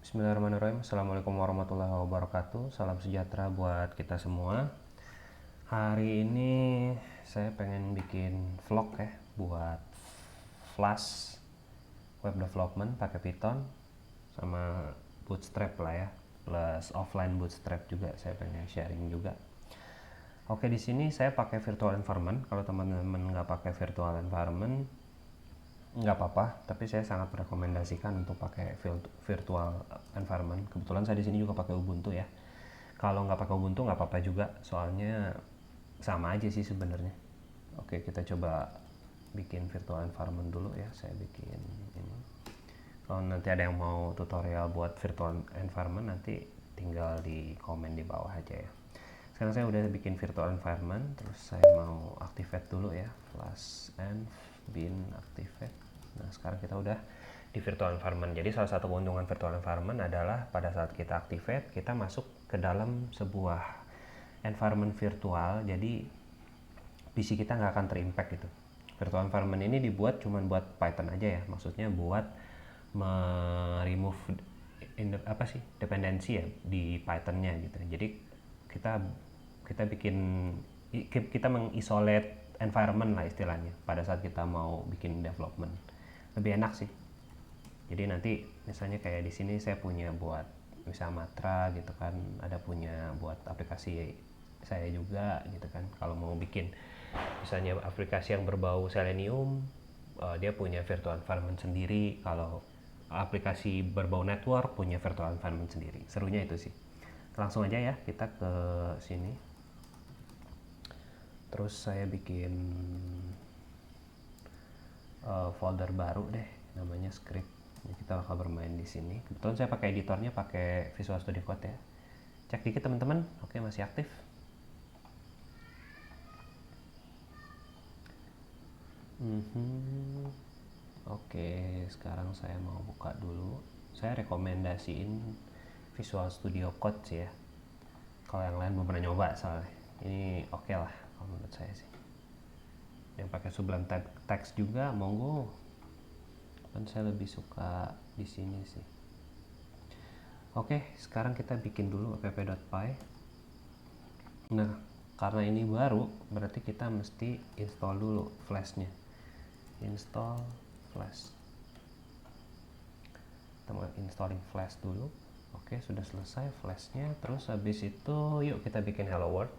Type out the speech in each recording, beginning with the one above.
Bismillahirrahmanirrahim. Assalamualaikum warahmatullahi wabarakatuh. Salam sejahtera buat kita semua. Hari ini saya pengen bikin vlog ya buat Flash web development pakai Python sama Bootstrap lah ya, plus offline Bootstrap juga saya pengen sharing juga. Oke, di sini saya pakai virtual environment. Kalau teman-teman nggak pakai virtual environment nggak apa-apa, tapi saya sangat merekomendasikan untuk pakai virtual environment. Kebetulan saya di sini juga pakai Ubuntu ya. Kalau nggak pakai Ubuntu nggak apa-apa juga, soalnya sama aja sih sebenarnya. Oke, kita coba bikin virtual environment dulu ya. Saya bikin ini. Kalau nanti ada yang mau tutorial buat virtual environment, nanti tinggal di komen di bawah aja ya. Sekarang saya udah bikin virtual environment, terus saya mau activate dulu ya, flash env bin activate. Nah, sekarang kita udah di virtual environment. Jadi salah satu keuntungan virtual environment adalah pada saat kita activate, kita masuk ke dalam sebuah environment virtual. Jadi PC kita nggak akan terimpact gitu. Virtual environment ini dibuat cuman buat Python aja ya, maksudnya buat remove dependensi ya di Pythonnya gitu. Jadi kita mengisolate environment lah istilahnya pada saat kita mau bikin development. Lebih enak sih. Jadi nanti misalnya kayak di sini saya punya buat misalnya Matra gitu kan, ada punya buat aplikasi saya juga gitu kan. Kalau mau bikin misalnya aplikasi yang berbau Selenium, dia punya virtual environment sendiri. Kalau aplikasi berbau network punya virtual environment sendiri. Serunya itu sih. Langsung aja ya kita ke sini. Terus saya bikin folder baru deh, namanya script. Jadi kita bakal bermain di sini. Kebetulan saya pakai editornya pakai Visual Studio Code ya. Cek dikit teman-teman. Oke, masih aktif. Oke, sekarang saya mau buka dulu. Saya rekomendasiin Visual Studio Code sih ya. Kalau yang lain belum pernah nyoba soalnya. Ini oke lah kalau menurut saya sih. Yang pakai Sublime Text juga monggo. Dan saya lebih suka di sini sih. Oke, sekarang kita bikin dulu app.py. Nah, karena ini baru, berarti kita mesti install dulu flashnya. Install flash. Kita mau installing flash dulu. Oke, sudah selesai flashnya. Terus habis itu yuk kita bikin hello world.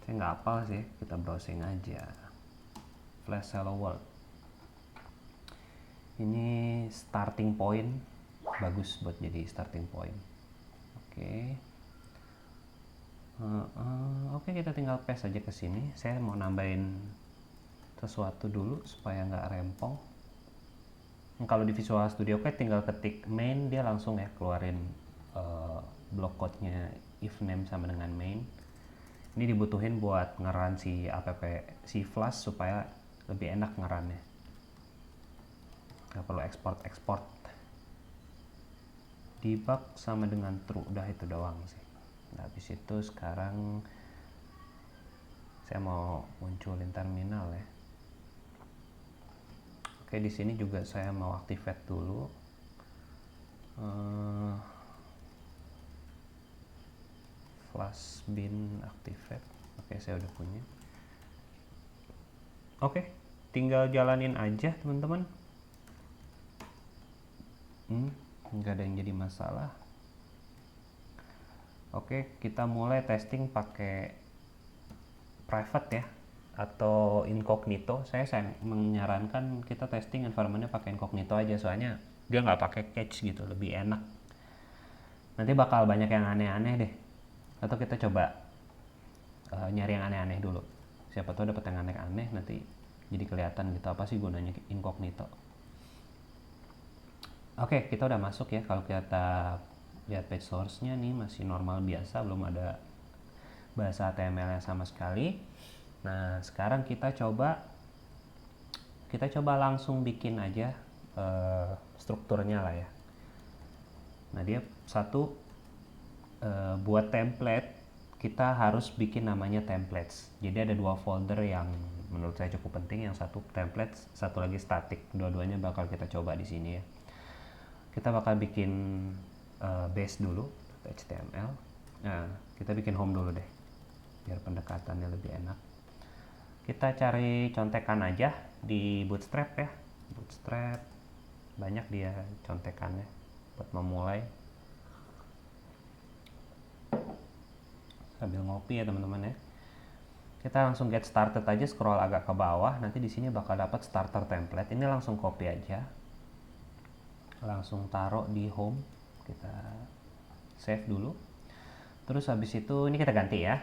Saya nggak hafal sih, kita browsing aja. Flash hello world. Ini starting point, bagus buat jadi starting point. Oke. Oke, kita tinggal paste aja ke sini. Saya mau nambahin sesuatu dulu supaya nggak rempong. Kalau di Visual Studio Code tinggal ketik main, dia langsung ya keluarin block code-nya if name sama dengan main. Ini dibutuhin buat ngeran si Flash supaya lebih enak ngerannya. Nggak perlu export. Debug sama dengan true, udah itu doang sih. Nah, habis itu sekarang saya mau munculin terminal ya. Oke, di sini juga saya mau activate dulu. Flash bin activate. Oke, saya udah punya. Oke, tinggal jalanin aja teman-teman. Nggak ada yang jadi masalah. Oke, kita mulai testing pakai private ya atau incognito. Saya menyarankan kita testing environment-nya pakai incognito aja, soalnya dia nggak pakai cache gitu, lebih enak. Nanti bakal banyak yang aneh-aneh deh. Atau kita coba nyari yang aneh-aneh dulu. Siapa tahu dapat yang aneh-aneh, nanti jadi kelihatan gitu apa sih gunanya incognito. Oke, kita udah masuk ya. Kalau kita lihat page source-nya nih masih normal biasa, belum ada bahasa HTML-nya sama sekali. Nah, sekarang kita coba langsung bikin aja strukturnya lah ya. Nah, dia buat template kita harus bikin namanya templates. Jadi ada dua folder yang menurut saya cukup penting. Yang satu templates, satu lagi static. Dua-duanya bakal kita coba di sini ya. kita bakal bikin base dulu, HTML. Nah, kita bikin home dulu deh, biar pendekatannya lebih enak. Kita cari contekan aja di Bootstrap ya. Bootstrap banyak dia contekannya buat memulai. Sambil ngopi ya teman-teman ya. Kita langsung get started aja, scroll agak ke bawah. Nanti di sini bakal dapat starter template. Ini langsung copy aja. Langsung taruh di home. Kita save dulu. Terus habis itu ini kita ganti ya.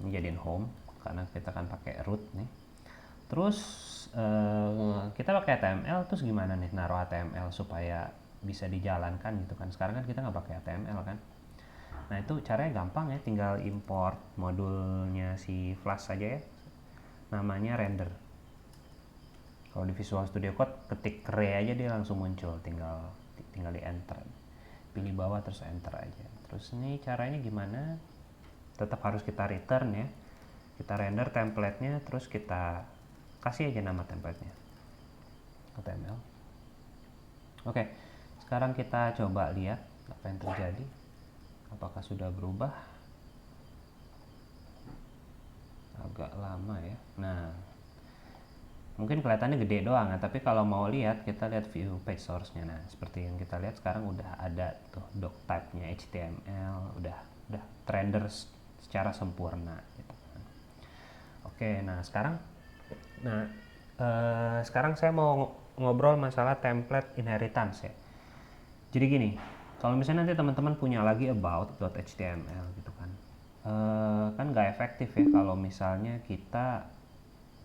Ini jadiin home karena kita kan pakai root nih. Terus kita pakai HTML, terus gimana nih naruh HTML supaya bisa dijalankan gitu kan. Sekarang kan kita nggak pakai HTML kan. Nah itu caranya gampang ya, tinggal import modulnya si Flash saja ya, namanya render. Kalau di Visual Studio Code ketik re aja dia langsung muncul, tinggal di enter, pilih bawah terus enter aja. Terus ini caranya gimana, tetap harus kita return ya, kita render templatenya, terus kita kasih aja nama templatenya HTML. Oke, sekarang kita coba lihat apa yang terjadi. Apakah sudah berubah? Agak lama ya. Nah, mungkin kelihatannya gede doang ya, tapi kalau mau lihat, kita lihat view page source-nya. Nah, seperti yang kita lihat sekarang udah ada tuh doc type-nya HTML, udah render secara sempurna gitu. Oke, nah sekarang saya mau ngobrol masalah template inheritance ya. Jadi gini, kalau misalnya nanti teman-teman punya lagi about.html gitu kan, kan nggak efektif ya kalau misalnya kita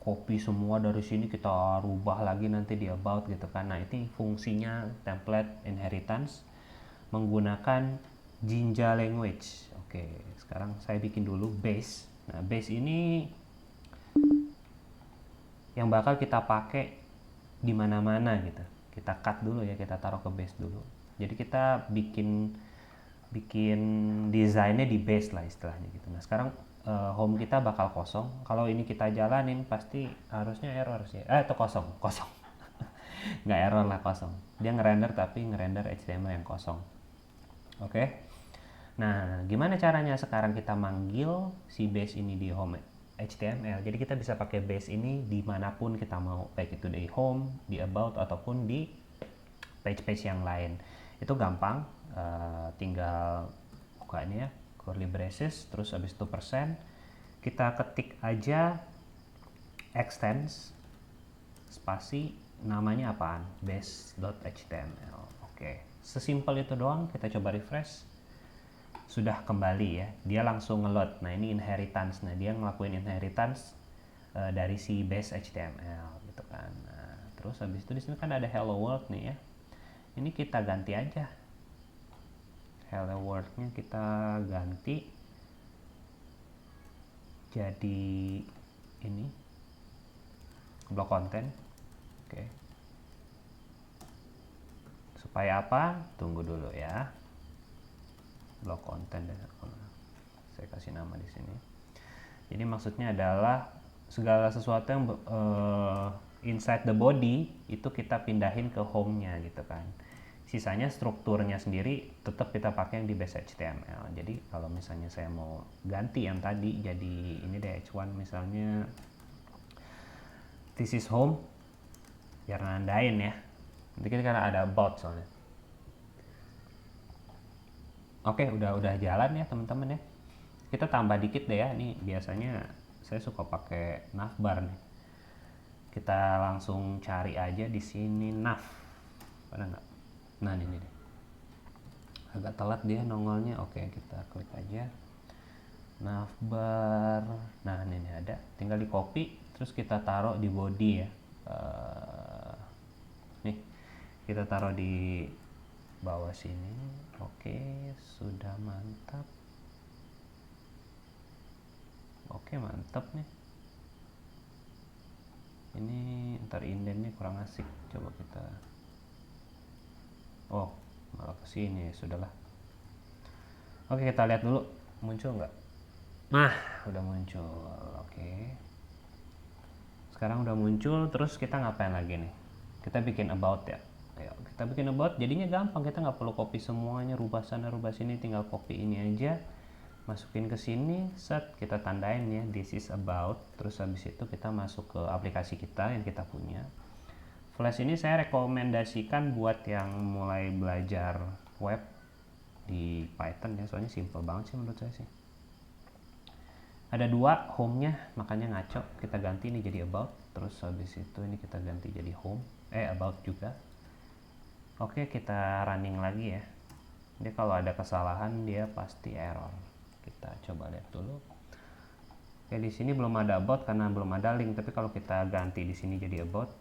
copy semua dari sini kita rubah lagi nanti di about gitu kan. Nah itu fungsinya template inheritance menggunakan Jinja language. Oke, sekarang saya bikin dulu base. Nah base ini yang bakal kita pakai di mana-mana gitu. Kita cut dulu ya, kita taruh ke base dulu. Jadi kita bikin desainnya di base lah istilahnya gitu. Nah sekarang home kita bakal kosong. Kalau ini kita jalanin pasti harusnya error sih. Itu kosong. Nggak error lah, kosong. Dia ngerender tapi ngerender HTML yang kosong. Oke. Nah gimana caranya sekarang kita manggil si base ini di home HTML. Jadi kita bisa pakai base ini dimanapun kita mau, baik itu di home, di about ataupun di page-page yang lain. Itu gampang, tinggal buka ini ya, curly braces, terus habis itu persen, kita ketik aja extends spasi namanya apaan, base.html. Oke, sesimpel itu doang. Kita coba refresh, sudah kembali ya, dia langsung ngeload. Nah ini inheritance, nah dia ngelakuin inheritance dari si base HTML gitu kan. Nah, terus habis itu di sini kan ada hello world nih ya. Ini kita ganti aja, hello world-nya kita ganti jadi ini blok konten. Oke. Supaya apa? Tunggu dulu ya. Blok konten dan saya kasih nama di sini. Jadi maksudnya adalah segala sesuatu yang inside the body itu kita pindahin ke home-nya gitu kan. Sisanya strukturnya sendiri tetap kita pakai yang di base HTML. Jadi kalau misalnya saya mau ganti yang tadi jadi ini deh h1 misalnya, this is home, biar nandain ya. Nanti karena ada about soalnya. Oke, udah jalan ya teman-teman ya. Kita tambah dikit deh ya. Ini biasanya saya suka pakai navbar nih. Kita langsung cari aja di sini nav. Ada nggak? Nah ini deh. Agak telat dia nongolnya. Oke, kita klik aja navbar. Nah ini ada. Tinggal di copy, terus kita taruh di body ya. Nih, kita taruh di bawah sini. Oke, sudah mantap. Oke, mantap nih. Ini ntar indennya kurang asik. Coba kita. Oh, malah kesini. Sudahlah. Oke, kita lihat dulu muncul nggak. Nah, udah muncul. Oke. Sekarang udah muncul. Terus kita ngapain lagi nih? Kita bikin about ya. Ayo kita bikin about, jadinya gampang, kita nggak perlu copy semuanya, rubah sana rubah sini, tinggal copy ini aja, masukin ke sini, set, kita tandain ya this is about. Terus habis itu kita masuk ke aplikasi kita yang kita punya. Flash ini saya rekomendasikan buat yang mulai belajar web di Python ya, soalnya simple banget sih menurut saya sih. Ada dua home-nya, makanya ngaco, kita ganti ini jadi about. Terus habis itu ini kita ganti jadi home, about juga. Oke, kita running lagi ya. Dia kalau ada kesalahan dia pasti error. Kita coba lihat dulu. Oke, di sini belum ada about karena belum ada link, tapi kalau kita ganti di sini jadi about,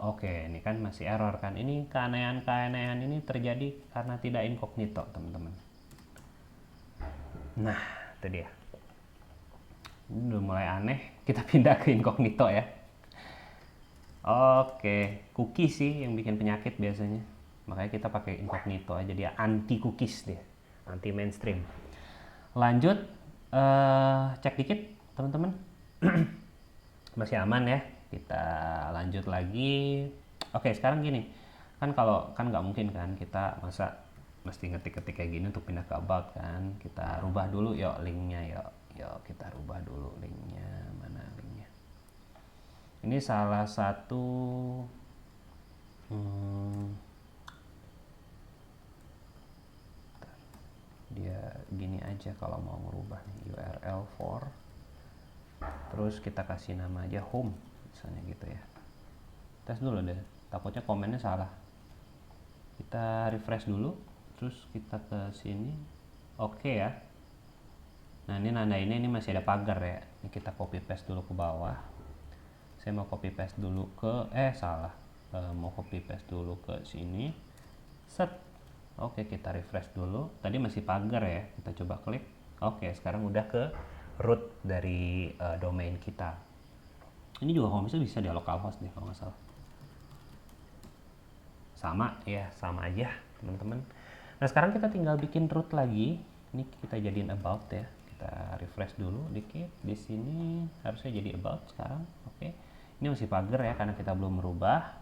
oke, ini kan masih error kan. Ini keanehan-keanehan ini terjadi karena tidak incognito, teman-teman. Nah, itu dia. Ini udah mulai aneh, kita pindah ke incognito ya. Oke, cookie sih yang bikin penyakit biasanya. Makanya kita pakai incognito aja, dia anti cookies dia, anti mainstream. Lanjut, cek dikit teman-teman. Masih aman ya. Kita lanjut lagi. Oke, sekarang gini. Kan kalau kan nggak mungkin kan kita masa mesti ngetik-ketik kayak gini untuk pindah ke about kan. Kita rubah dulu yuk linknya yuk. Yuk kita rubah dulu linknya. Mana linknya? Ini salah satu dia gini aja kalau mau ngerubah nih, URL for, terus kita kasih nama aja home misalnya gitu ya. Tes dulu deh, takutnya komennya salah. Kita refresh dulu, terus kita ke sini, oke ya. Nah ini nanda ini masih ada pagar ya. Ini kita copy paste dulu ke bawah. Saya mau copy paste dulu ke mau copy paste dulu ke sini, set. Oke, kita refresh dulu. Tadi masih pagar ya, kita coba klik. Oke, sekarang udah ke root dari domain kita. Ini juga kalau bisa di localhost deh kalau nggak salah. Sama ya, sama aja teman-teman. Nah sekarang kita tinggal bikin root lagi. Ini kita jadiin about ya. Kita refresh dulu dikit. Di sini harusnya jadi about sekarang. Oke. Ini masih pagar ya karena kita belum merubah.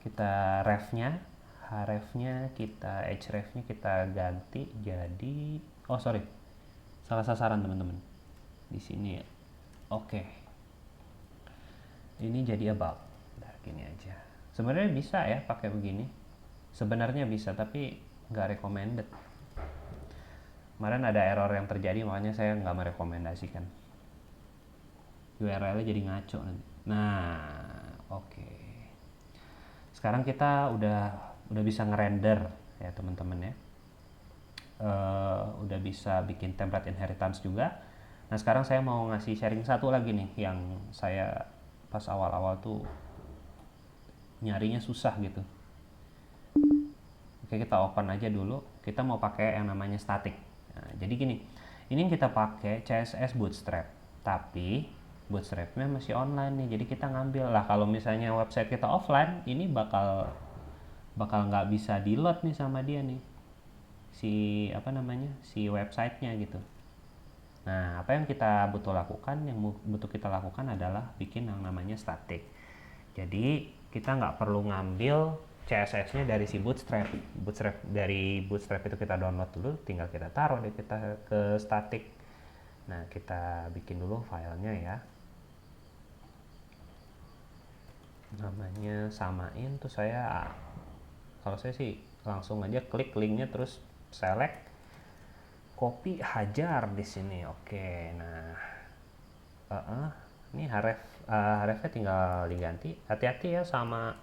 Kita refnya, hrefnya kita, hrefnya kita ganti jadi, salah sasaran teman-teman. Di sini ya. Oke. Ini jadi about. Nah, gini aja. Sebenarnya bisa ya pakai begini. Sebenarnya bisa tapi nggak recommended. Kemarin ada error yang terjadi makanya saya nggak merekomendasikan. URL-nya jadi ngaco nanti. Nah, oke. Sekarang kita udah bisa ngerender ya teman-teman ya. Udah bisa bikin template inheritance juga. Nah sekarang saya mau ngasih sharing satu lagi nih yang saya pas awal-awal tuh nyarinya susah gitu. Oke, kita open aja dulu. Kita mau pakai yang namanya static. Nah, jadi gini, ini kita pakai CSS Bootstrap, tapi Bootstrapnya masih online nih. Jadi kita ngambil lah, kalau misalnya website kita offline, ini bakal nggak bisa di load nih sama dia nih, si websitenya gitu. Nah, apa yang kita butuh lakukan? Yang butuh kita lakukan adalah bikin yang namanya static. Jadi kita nggak perlu ngambil CSS-nya dari si Bootstrap. Dari Bootstrap itu kita download dulu, tinggal kita taruh deh kita ke static. Nah, kita bikin dulu filenya ya. Namanya samain tuh kalau saya sih langsung aja klik linknya terus select, copy, hajar di sini. Oke, nah ini hrefnya tinggal diganti. Hati-hati ya sama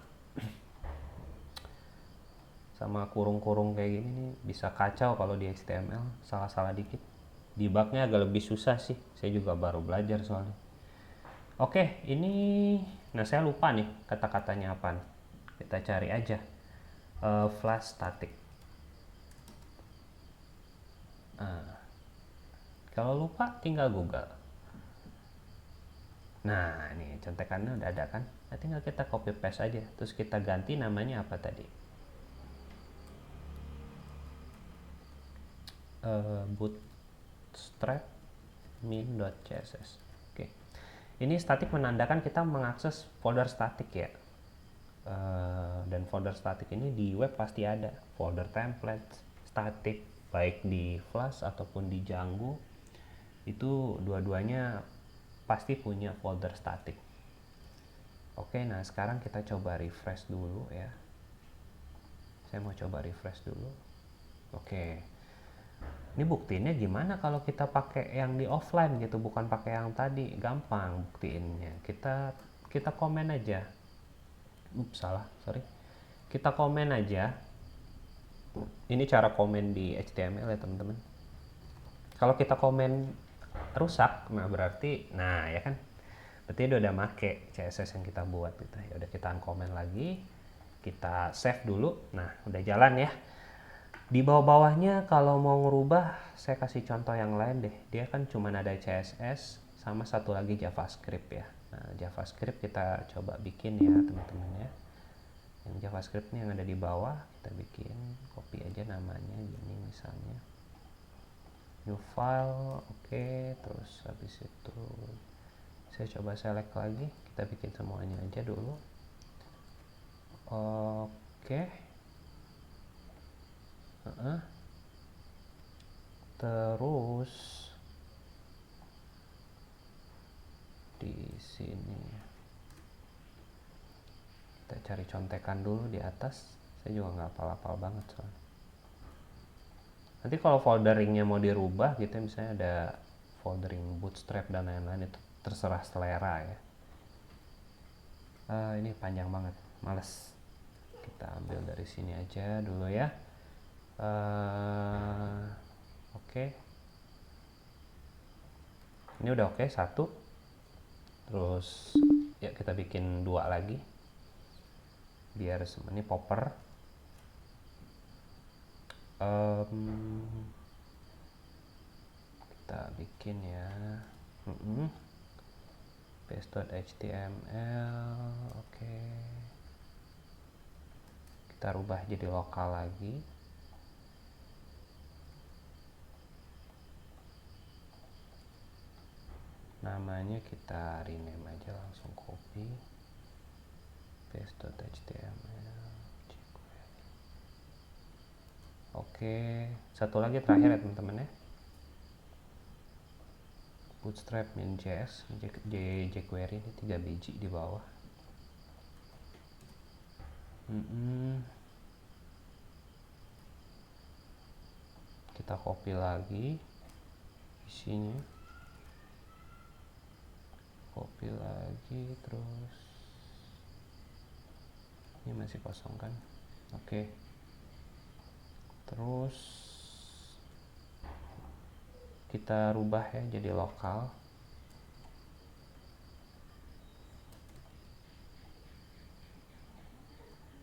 kurung-kurung kayak gini nih, bisa kacau kalau di HTML, salah-salah dikit. Debugnya agak lebih susah sih, saya juga baru belajar soalnya. Oke, nah saya lupa nih kata-katanya apa. Kita cari aja flash static. Kalau lupa tinggal Google. Nah, ini contekannya udah ada kan? Nah, tinggal kita copy paste aja. Terus kita ganti namanya apa tadi? Bootstrap min.css. Oke. Ini static menandakan kita mengakses folder static ya. Dan folder static ini di web pasti ada folder template static, baik di Flash ataupun di Django, itu dua-duanya pasti punya folder static. Oke, nah sekarang kita coba refresh dulu ya. Saya mau coba refresh dulu. Oke, ini buktiinnya gimana kalau kita pakai yang di offline gitu, bukan pakai yang tadi. Gampang buktiinnya, kita komen aja. Sorry, kita komen aja. Ini cara komen di HTML ya teman-teman. Kalau kita komen rusak, nah berarti, nah ya kan, berarti dia udah make CSS yang kita buat gitu. Ya udah, kita uncomment lagi, kita save dulu. Nah udah jalan ya. Di bawah-bawahnya kalau mau ngerubah, saya kasih contoh yang lain deh. Dia kan cuma ada CSS sama satu lagi JavaScript ya. Nah JavaScript kita coba bikin ya teman-teman ya. Yang JavaScript ini yang ada di bawah, kita bikin, copy aja namanya gini misalnya, new file. Oke, terus habis itu saya coba select lagi, kita bikin semuanya aja dulu. Oke, terus di sini kita cari contekan dulu di atas. Saya juga nggak hafal-hafal banget soalnya. Nanti kalau folderingnya mau dirubah gitu, misalnya ada foldering bootstrap dan lain-lain, itu terserah selera ya. Ini panjang banget, males. Kita ambil dari sini aja dulu ya. Oke. Ini udah oke, satu. Terus ya kita bikin dua lagi. Biar ini popper. Kita bikin ya. Paste.html. Oke. Kita rubah jadi lokal lagi. Namanya kita rename aja, langsung copy. Paste.html. Oke, satu lagi terakhir ya teman-teman ya. Bootstrap min.js, jQuery ini 3 biji di bawah. Kita copy lagi isinya, copy lagi, terus ini masih kosong kan. Oke, terus kita rubah ya jadi lokal.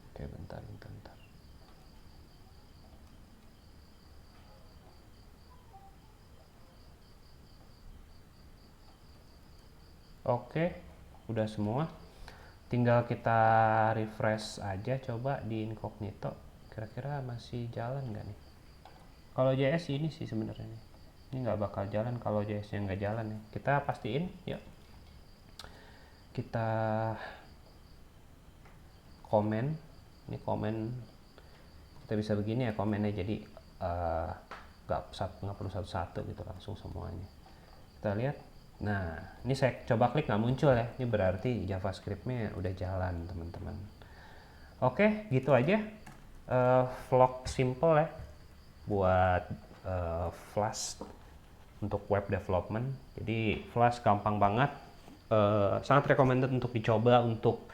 Oke, bentar. Oke, udah semua. Tinggal kita refresh aja, coba di incognito. Kira-kira masih jalan nggak nih? Kalau JS ini sih sebenarnya ini nggak bakal jalan kalau JS-nya nggak jalan ya. Kita pastiin, yuk. Kita komen. Ini komen kita bisa begini ya komennya, jadi nggak perlu satu-satu gitu, langsung semuanya. Kita lihat. Nah, ini saya coba klik nggak muncul ya. Ini berarti JavaScript-nya udah jalan teman-teman. Oke, gitu aja. Vlog simple ya buat Flash untuk web development. Jadi Flash gampang banget, sangat recommended untuk dicoba untuk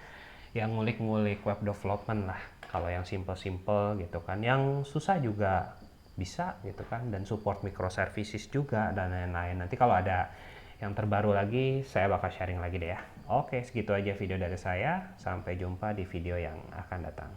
yang ngulik-ngulik web development lah. Kalau yang simple-simple gitu kan, yang susah juga bisa gitu kan, dan support microservices juga dan lain-lain. Nanti kalau ada yang terbaru lagi saya bakal sharing lagi deh ya. Oke, segitu aja video dari saya. Sampai jumpa di video yang akan datang.